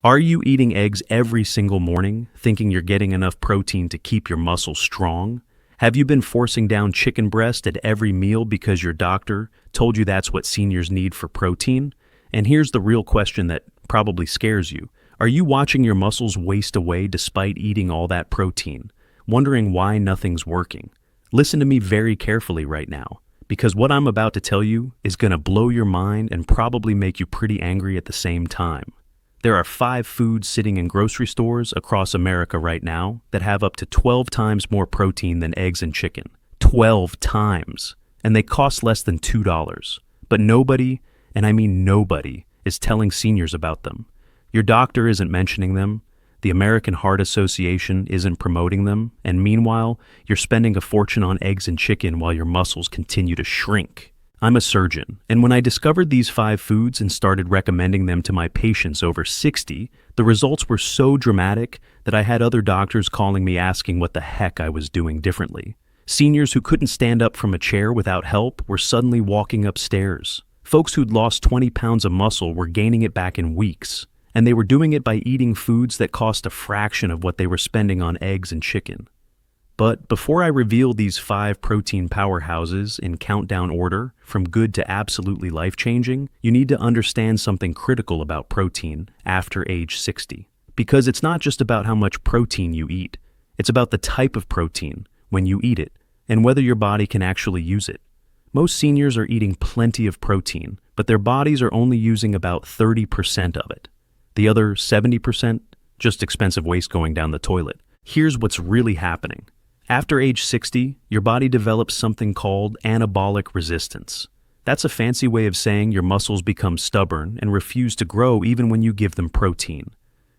Are you eating eggs every single morning, thinking you're getting enough protein to keep your muscles strong? Have you been forcing down chicken breast at every meal because your doctor told you that's what seniors need for protein? And here's the real question that probably scares you. Are you watching your muscles waste away despite eating all that protein, wondering why nothing's working? Listen to me very carefully right now, because what I'm about to tell you is going to blow your mind and probably make you pretty angry at the same time. There are 5 foods sitting in grocery stores across America right now that have up to 12 times more protein than eggs and chicken. 12 times! And they cost less than $2. But nobody, and I mean nobody, is telling seniors about them. Your doctor isn't mentioning them, the American Heart Association isn't promoting them, and meanwhile, you're spending a fortune on eggs and chicken while your muscles continue to shrink. I'm a surgeon, and when I discovered these 5 foods and started recommending them to my patients over 60, the results were so dramatic that I had other doctors calling me asking what the heck I was doing differently. Seniors who couldn't stand up from a chair without help were suddenly walking upstairs. Folks who'd lost 20 pounds of muscle were gaining it back in weeks, and they were doing it by eating foods that cost a fraction of what they were spending on eggs and chicken. But before I reveal these 5 protein powerhouses in countdown order, from good to absolutely life-changing, you need to understand something critical about protein after age 60. Because it's not just about how much protein you eat, it's about the type of protein, when you eat it, and whether your body can actually use it. Most seniors are eating plenty of protein, but their bodies are only using about 30% of it. The other 70%, just expensive waste going down the toilet. Here's what's really happening. After age 60, your body develops something called anabolic resistance. That's a fancy way of saying your muscles become stubborn and refuse to grow even when you give them protein.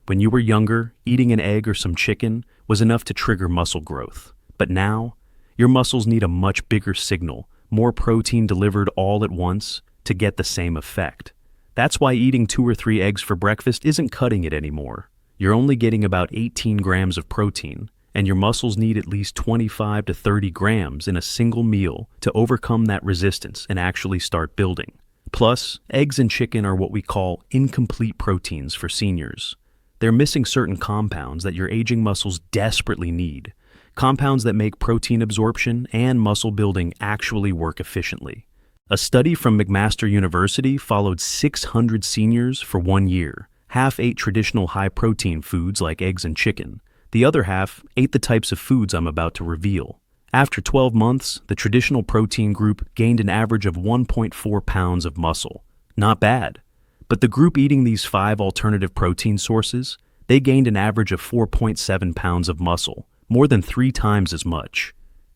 When you were younger, eating an egg or some chicken was enough to trigger muscle growth. But now, your muscles need a much bigger signal, more protein delivered all at once to get the same effect. That's why eating 2 or 3 eggs for breakfast isn't cutting it anymore. You're only getting about 18 grams of protein, and your muscles need at least 25 to 30 grams in a single meal to overcome that resistance and actually start building. Plus, eggs and chicken are what we call incomplete proteins for seniors. They're missing certain compounds that your aging muscles desperately need, compounds that make protein absorption and muscle building actually work efficiently. A study from McMaster University followed 600 seniors for 1 year. Half ate traditional high-protein foods like eggs and chicken. The other half ate the types of foods I'm about to reveal. After 12 months, the traditional protein group gained an average of 1.4 pounds of muscle. Not bad. But the group eating these 5 alternative protein sources, they gained an average of 4.7 pounds of muscle, more than 3 times as much.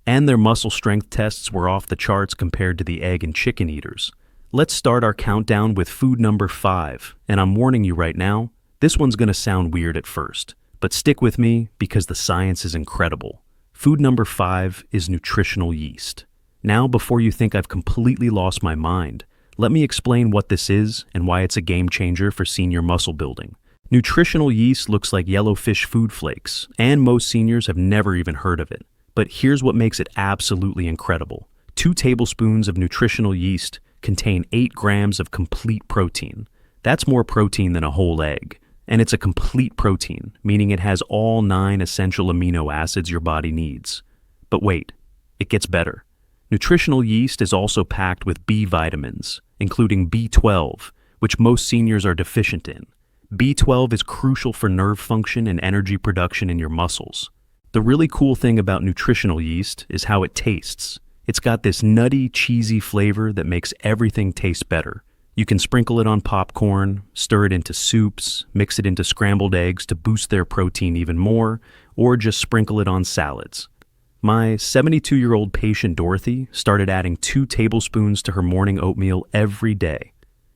And their muscle strength tests were off the charts compared to the egg and chicken eaters. Let's start our countdown with food number 5, and I'm warning you right now, this one's gonna sound weird at first. But stick with me because the science is incredible. Food number 5 is nutritional yeast. Now, before you think I've completely lost my mind, let me explain what this is and why it's a game changer for senior muscle building. Nutritional yeast looks like yellowfish food flakes, and most seniors have never even heard of it. But here's what makes it absolutely incredible. 2 tablespoons of nutritional yeast contain 8 grams of complete protein. That's more protein than a whole egg. And it's a complete protein, meaning it has all 9 essential amino acids your body needs. But wait, it gets better. Nutritional yeast is also packed with B vitamins, including B12, which most seniors are deficient in. B12 is crucial for nerve function and energy production in your muscles. The really cool thing about nutritional yeast is how it tastes. It's got this nutty, cheesy flavor that makes everything taste better. You can sprinkle it on popcorn, stir it into soups, mix it into scrambled eggs to boost their protein even more, or just sprinkle it on salads. My 72-year-old patient Dorothy started adding 2 tablespoons to her morning oatmeal every day.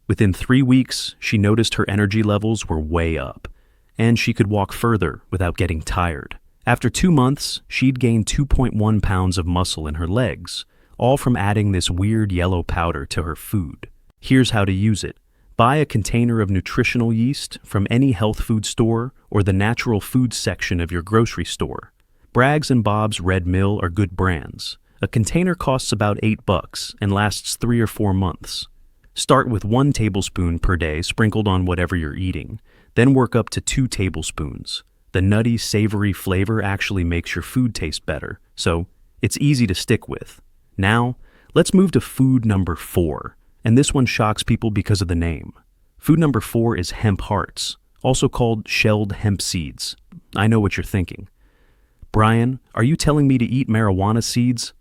Within 3 weeks, she noticed her energy levels were way up, and she could walk further without getting tired. After 2 months, she'd gained 2.1 pounds of muscle in her legs, all from adding this weird yellow powder to her food. Here's how to use it. Buy a container of nutritional yeast from any health food store or the natural foods section of your grocery store. Bragg's and Bob's Red Mill are good brands. A container costs about $8 and lasts 3 or 4 months. Start with 1 tablespoon per day sprinkled on whatever you're eating. Then work up to 2 tablespoons. The nutty, savory flavor actually makes your food taste better, so it's easy to stick with. Now, let's move to food number 4, and this one shocks people because of the name. Food number 4 is hemp hearts, also called shelled hemp seeds. I know what you're thinking. Brian, are you telling me to eat marijuana seeds?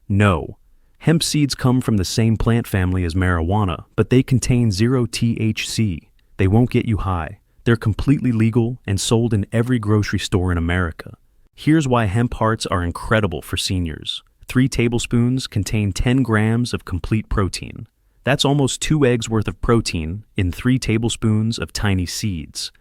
No. Hemp seeds come from the same plant family as marijuana, but they contain 0 THC. They won't get you high. They're completely legal and sold in every grocery store in America. Here's why hemp hearts are incredible for seniors. 3 tablespoons contain 10 grams of complete protein. That's almost 2 eggs worth of protein in 3 tablespoons of tiny seeds.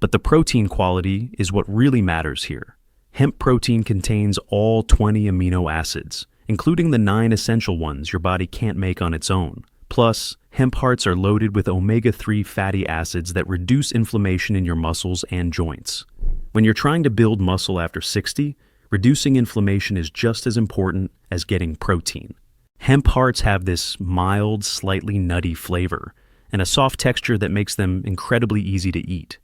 But the protein quality is what really matters here. Hemp protein contains all 20 amino acids, including the 9 essential ones your body can't make on its own. Plus, hemp hearts are loaded with omega-3 fatty acids that reduce inflammation in your muscles and joints. When you're trying to build muscle after 60, reducing inflammation is just as important as getting protein. Hemp hearts have this mild, slightly nutty flavor and a soft texture that makes them incredibly easy to eat.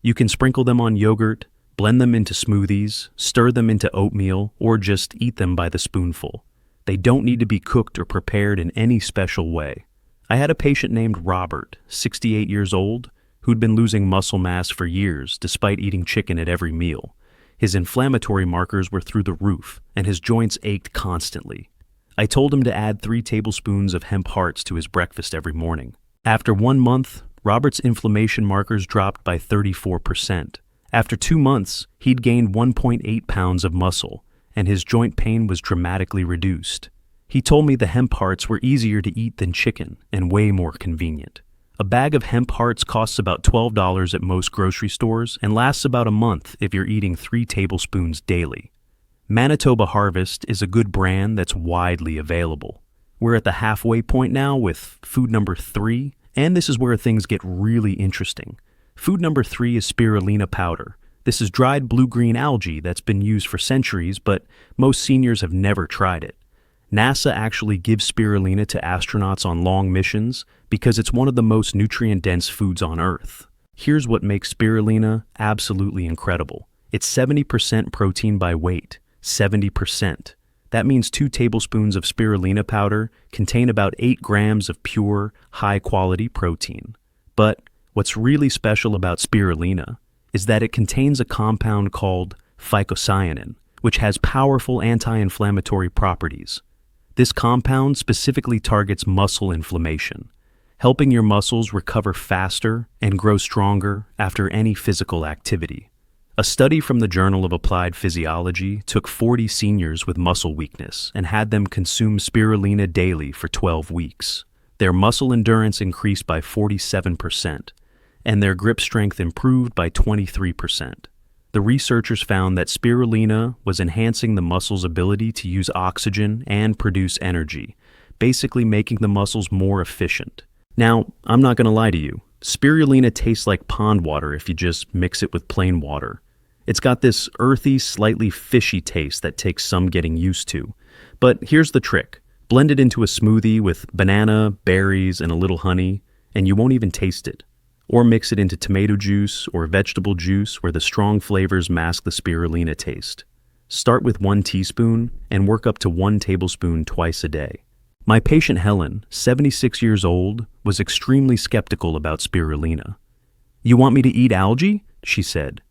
You can sprinkle them on yogurt, blend them into smoothies, stir them into oatmeal, or just eat them by the spoonful. They don't need to be cooked or prepared in any special way. I had a patient named Robert, 68 years old, who'd been losing muscle mass for years despite eating chicken at every meal. His inflammatory markers were through the roof, and his joints ached constantly. I told him to add 3 tablespoons of hemp hearts to his breakfast every morning. After 1 month, Robert's inflammation markers dropped by 34%. After 2 months, he'd gained 1.8 pounds of muscle, and his joint pain was dramatically reduced. He told me the hemp hearts were easier to eat than chicken and way more convenient. A bag of hemp hearts costs about $12 at most grocery stores and lasts about a month if you're eating 3 tablespoons daily. Manitoba Harvest is a good brand that's widely available. We're at the halfway point now with food number 3, and this is where things get really interesting. Food number 3 is spirulina powder. This is dried blue-green algae that's been used for centuries, but most seniors have never tried it. NASA actually gives spirulina to astronauts on long missions because it's one of the most nutrient-dense foods on Earth. Here's what makes spirulina absolutely incredible. It's 70% protein by weight. 70%. That means 2 tablespoons of spirulina powder contain about 8 grams of pure, high-quality protein. But what's really special about spirulina is that it contains a compound called phycocyanin, which has powerful anti-inflammatory properties. This compound specifically targets muscle inflammation, helping your muscles recover faster and grow stronger after any physical activity. A study from the Journal of Applied Physiology took 40 seniors with muscle weakness and had them consume spirulina daily for 12 weeks. Their muscle endurance increased by 47%, and their grip strength improved by 23%. The researchers found that spirulina was enhancing the muscle's ability to use oxygen and produce energy, basically making the muscles more efficient. Now, I'm not going to lie to you. Spirulina tastes like pond water if you just mix it with plain water. It's got this earthy, slightly fishy taste that takes some getting used to. But here's the trick. Blend it into a smoothie with banana, berries, and a little honey, and you won't even taste it. Or mix it into tomato juice or vegetable juice where the strong flavors mask the spirulina taste. Start with 1 teaspoon and work up to 1 tablespoon twice a day. My patient Helen, 76 years old, was extremely skeptical about spirulina. "You want me to eat algae?" she said.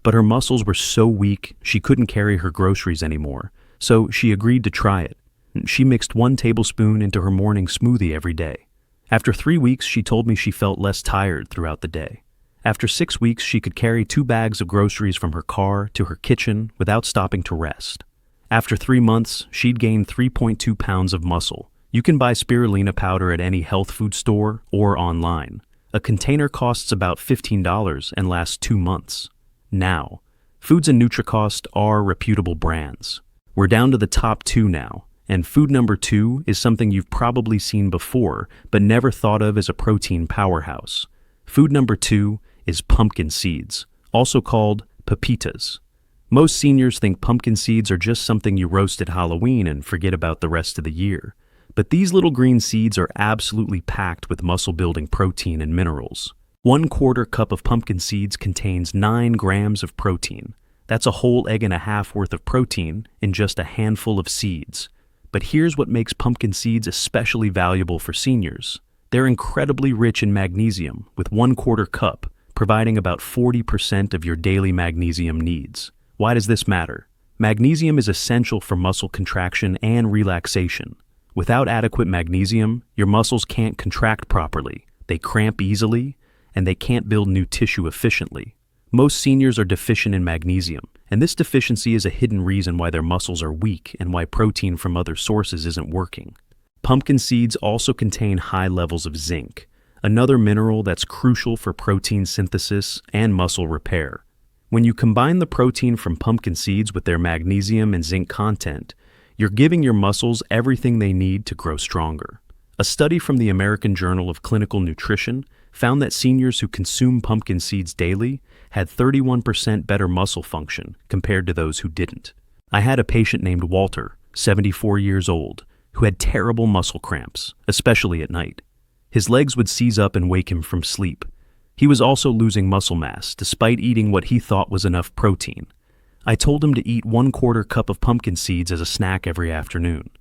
But her muscles were so weak she couldn't carry her groceries anymore, so she agreed to try it. She mixed 1 tablespoon into her morning smoothie every day. After 3 weeks, she told me she felt less tired throughout the day. After 6 weeks, she could carry 2 bags of groceries from her car to her kitchen without stopping to rest. After 3 months, she'd gained 3.2 pounds of muscle. You can buy spirulina powder at any health food store or online. A container costs about $15 and lasts 2 months. Now, Foods and NutriCost are reputable brands. We're down to the top 2 now. And food number 2 is something you've probably seen before, but never thought of as a protein powerhouse. Food number 2 is pumpkin seeds, also called pepitas. Most seniors think pumpkin seeds are just something you roast at Halloween and forget about the rest of the year. But these little green seeds are absolutely packed with muscle-building protein and minerals. 1/4 cup of pumpkin seeds contains 9 grams of protein. That's a whole egg and a half worth of protein in just a handful of seeds. But here's what makes pumpkin seeds especially valuable for seniors. They're incredibly rich in magnesium, with 1/4 cup, providing about 40% of your daily magnesium needs. Why does this matter? Magnesium is essential for muscle contraction and relaxation. Without adequate magnesium, your muscles can't contract properly, they cramp easily, and they can't build new tissue efficiently. Most seniors are deficient in magnesium, and this deficiency is a hidden reason why their muscles are weak and why protein from other sources isn't working. Pumpkin seeds also contain high levels of zinc, another mineral that's crucial for protein synthesis and muscle repair. When you combine the protein from pumpkin seeds with their magnesium and zinc content, you're giving your muscles everything they need to grow stronger. A study from the American Journal of Clinical Nutrition found that seniors who consume pumpkin seeds daily had 31% better muscle function compared to those who didn't. I had a patient named Walter, 74 years old, who had terrible muscle cramps, especially at night. His legs would seize up and wake him from sleep. He was also losing muscle mass despite eating what he thought was enough protein. I told him to eat 1/4 cup of pumpkin seeds as a snack every afternoon.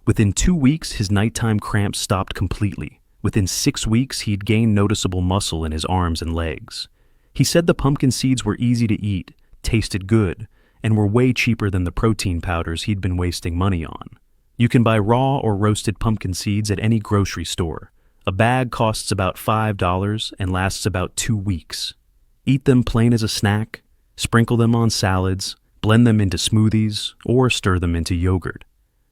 Within 2 weeks, his nighttime cramps stopped completely. Within 6 weeks, he'd gained noticeable muscle in his arms and legs. He said the pumpkin seeds were easy to eat, tasted good, and were way cheaper than the protein powders he'd been wasting money on. You can buy raw or roasted pumpkin seeds at any grocery store. A bag costs about $5 and lasts about 2 weeks. Eat them plain as a snack, sprinkle them on salads, blend them into smoothies, or stir them into yogurt.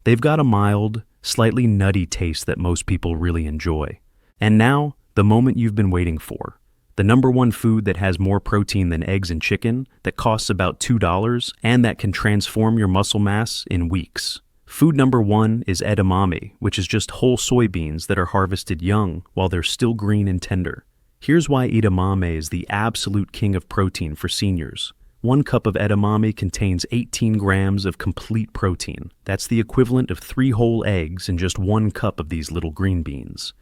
They've got a mild, slightly nutty taste that most people really enjoy. And now, the moment you've been waiting for. The #1 food that has more protein than eggs and chicken, that costs about $2, and that can transform your muscle mass in weeks. Food #1 is edamame, which is just whole soybeans that are harvested young while they're still green and tender. Here's why edamame is the absolute king of protein for seniors. 1 cup of edamame contains 18 grams of complete protein. That's the equivalent of 3 whole eggs in just 1 cup of these little green beans.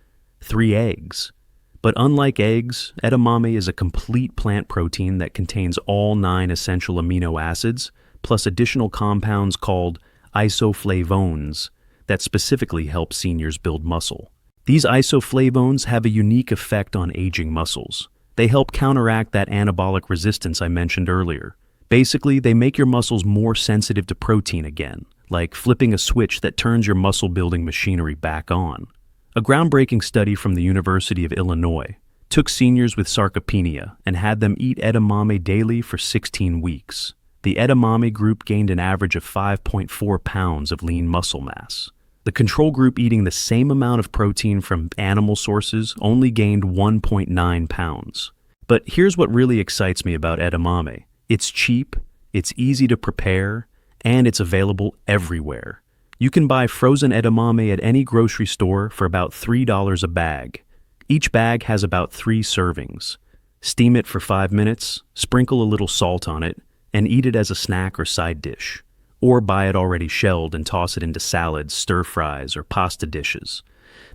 3 eggs. But unlike eggs, edamame is a complete plant protein that contains all 9 essential amino acids, plus additional compounds called isoflavones that specifically help seniors build muscle. These isoflavones have a unique effect on aging muscles. They help counteract that anabolic resistance I mentioned earlier. Basically, they make your muscles more sensitive to protein again, like flipping a switch that turns your muscle-building machinery back on. A groundbreaking study from the University of Illinois took seniors with sarcopenia and had them eat edamame daily for 16 weeks. The edamame group gained an average of 5.4 pounds of lean muscle mass. The control group eating the same amount of protein from animal sources only gained 1.9 pounds. But here's what really excites me about edamame. It's cheap, it's easy to prepare, and it's available everywhere. You can buy frozen edamame at any grocery store for about $3 a bag. Each bag has about 3 servings. Steam it for 5 minutes, sprinkle a little salt on it, and eat it as a snack or side dish. Or buy it already shelled and toss it into salads, stir-fries, or pasta dishes.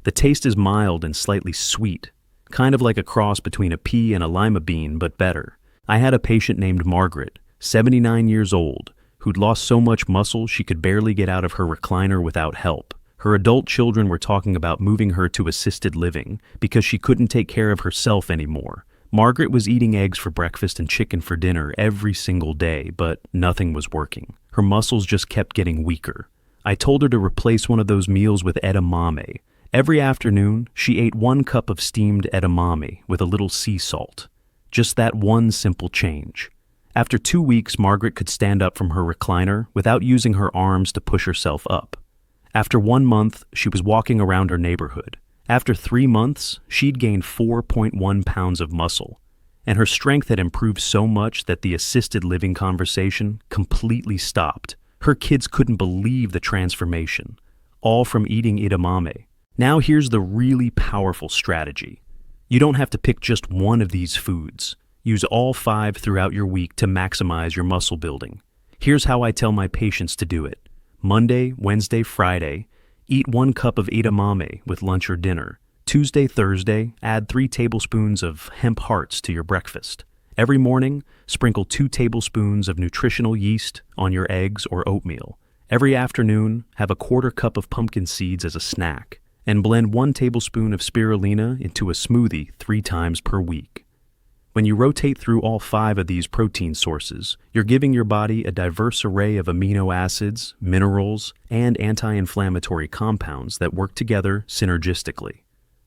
The taste is mild and slightly sweet, kind of like a cross between a pea and a lima bean, but better. I had a patient named Margaret, 79 years old, who'd lost so much muscle she could barely get out of her recliner without help. Her adult children were talking about moving her to assisted living because she couldn't take care of herself anymore. Margaret was eating eggs for breakfast and chicken for dinner every single day, but nothing was working. Her muscles just kept getting weaker. I told her to replace one of those meals with edamame. Every afternoon, she ate 1 cup of steamed edamame with a little sea salt. Just that one simple change. After 2 weeks, Margaret could stand up from her recliner without using her arms to push herself up. After 1 month, she was walking around her neighborhood. After 3 months, she'd gained 4.1 pounds of muscle, and her strength had improved so much that the assisted living conversation completely stopped. Her kids couldn't believe the transformation, all from eating edamame. Now here's the really powerful strategy. You don't have to pick just one of these foods. Use all 5 throughout your week to maximize your muscle building. Here's how I tell my patients to do it. Monday, Wednesday, Friday, eat 1 cup of edamame with lunch or dinner. Tuesday, Thursday, add 3 tablespoons of hemp hearts to your breakfast. Every morning, sprinkle 2 tablespoons of nutritional yeast on your eggs or oatmeal. Every afternoon, have a quarter cup of pumpkin seeds as a snack, and blend 1 tablespoon of spirulina into a smoothie 3 times per week. When you rotate through all 5 of these protein sources, you're giving your body a diverse array of amino acids, minerals, and anti-inflammatory compounds that work together synergistically.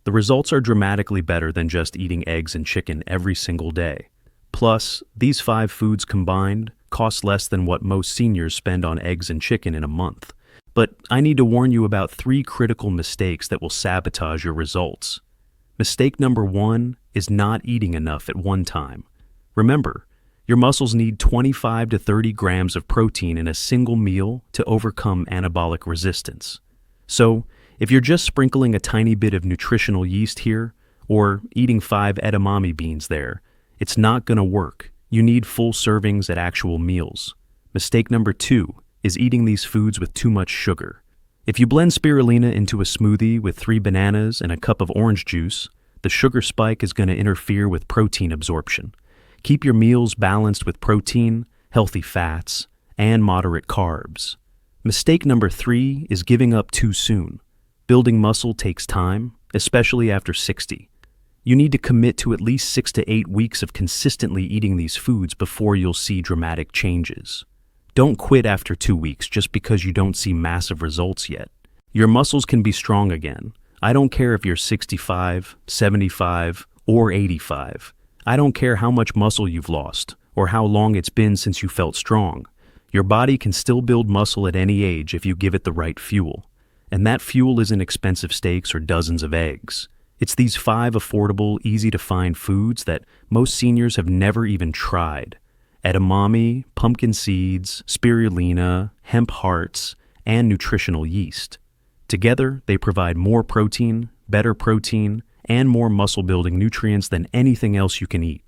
The results are dramatically better than just eating eggs and chicken every single day. Plus, these 5 foods combined cost less than what most seniors spend on eggs and chicken in a month. But I need to warn you about 3 critical mistakes that will sabotage your results. Mistake number 1 is not eating enough at one time. Remember, your muscles need 25 to 30 grams of protein in a single meal to overcome anabolic resistance. So, if you're just sprinkling a tiny bit of nutritional yeast here, or eating 5 edamame beans there, it's not going to work. You need full servings at actual meals. Mistake number 2 is eating these foods with too much sugar. If you blend spirulina into a smoothie with 3 bananas and a cup of orange juice, the sugar spike is going to interfere with protein absorption. Keep your meals balanced with protein, healthy fats, and moderate carbs. Mistake number 3 is giving up too soon. Building muscle takes time, especially after 60. You need to commit to at least 6 to 8 weeks of consistently eating these foods before you'll see dramatic changes. Don't quit after 2 weeks just because you don't see massive results yet. Your muscles can be strong again. I don't care if you're 65, 75, or 85. I don't care how much muscle you've lost or how long it's been since you felt strong. Your body can still build muscle at any age if you give it the right fuel. And that fuel isn't expensive steaks or dozens of eggs. It's these 5 affordable, easy-to-find foods that most seniors have never even tried. Edamame, pumpkin seeds, spirulina, hemp hearts, and nutritional yeast. Together, they provide more protein, better protein, and more muscle-building nutrients than anything else you can eat.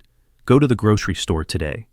Go to the grocery store today.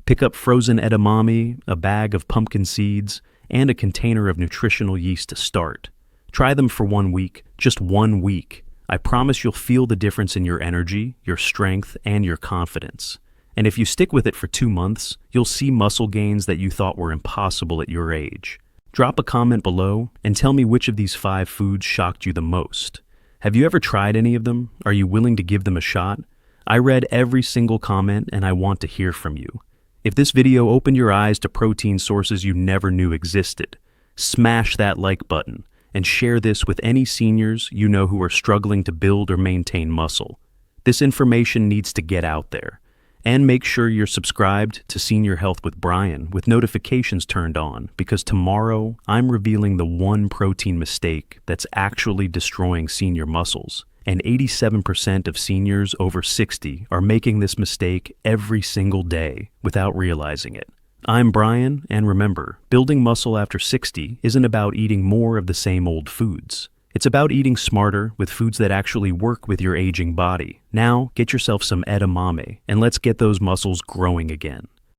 Pick up frozen edamame, a bag of pumpkin seeds, and a container of nutritional yeast to start. Try them for 1 week, just 1 week. I promise you'll feel the difference in your energy, your strength, and your confidence. And if you stick with it for 2 months, you'll see muscle gains that you thought were impossible at your age. Drop a comment below and tell me which of these 5 foods shocked you the most. Have you ever tried any of them? Are you willing to give them a shot? I read every single comment and I want to hear from you. If this video opened your eyes to protein sources you never knew existed, smash that like button and share this with any seniors you know who are struggling to build or maintain muscle. This information needs to get out there. And make sure you're subscribed to Senior Health with Brian with notifications turned on, because tomorrow I'm revealing the 1 protein mistake that's actually destroying senior muscles. And 87% of seniors over 60 are making this mistake every single day without realizing it. I'm Brian, and remember, building muscle after 60 isn't about eating more of the same old foods. It's about eating smarter with foods that actually work with your aging body. Now, get yourself some edamame, and let's get those muscles growing again.